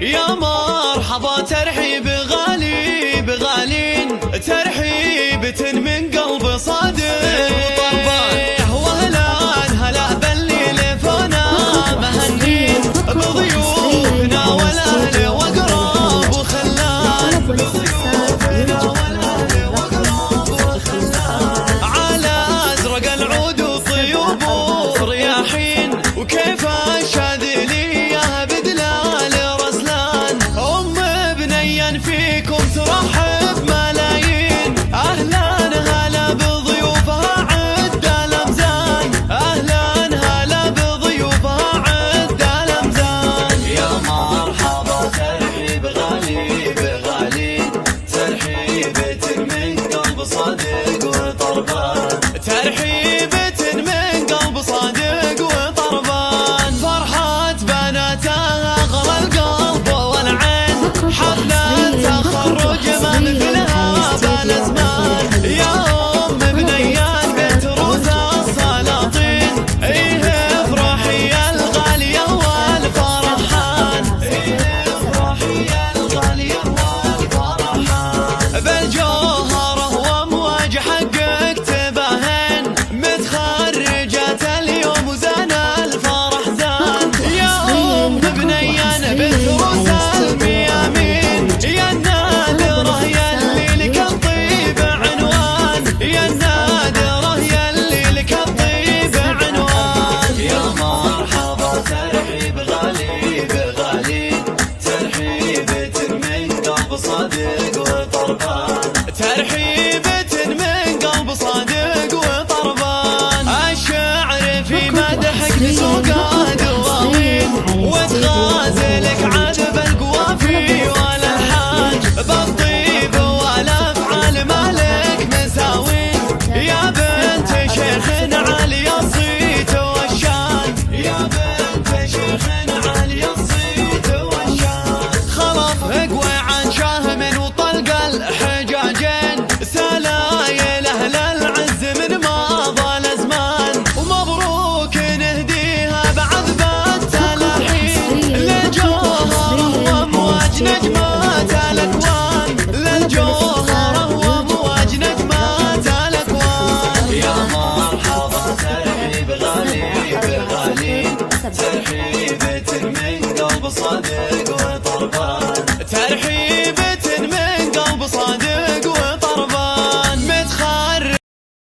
يا مرحبا ترحيب غالي بغالين، ترحيبة من قلب صادق وطربان، وهلا هلا بالليل فانا مهنين بضيوفنا والاهل واقراب وخلان، بضيوفنا والاهل واقراب وخلان، على ازرق العود وطيوب ورياحين، وكيف الشاذليه بدلال رسلان، ام بنيا فيكم ترحب ملايين، اهلا هلا بضيوفها عد الامزان، اهلا هلا بضيوفها عد الامزان. يا مرحبا ترحيب غالي بغالين، ترحيبة من قلب صادق وطربان، ترحيبة من قلب صادق وطربان، فرحة بناتها اغلى القلب والعين، حفلة تخرج ما مثلها بالازمان، يا ام بنيان بنت روز السلاطين، ايه افرحي يا الغالية والفرحان، ايه افرحي يا الغالية والفرحان، بالجوهرة وامواج حقك تباهين، متخرجات اليوم وزان الفرح زان، يا ام بنيان بنت روز الميامين، يا النادرة يلي لك الطيب عنوان، يا النادرة يلي لك الطيب عنوان. يا مرحبا ترحيب غالي بغالين، ترحيبة من قلب صادق وطربان، ترحيبة من قلب صادق وطربان، الشعر في مدحك تسوق دواوين، وتغازلك عذب القوافي والالحان، بالطيب والافعال مالك مساوين، يا بنت شيخ عالي الصيت والشان، يا بنت شيخ عالي الصيت والشان، خلف اقوى عن شاهم وطلق الحجاجين، سلايل اهل العز من ماضى الازمان، ومبروك نهديها بعذبة التلاحين، للجوهرة وامواج نجمات الاكوان، للجوهرة وامواج نجمات الاكوان. يا مرحبا ترحيب غالي بغالين، ترحيبة من قلب صادق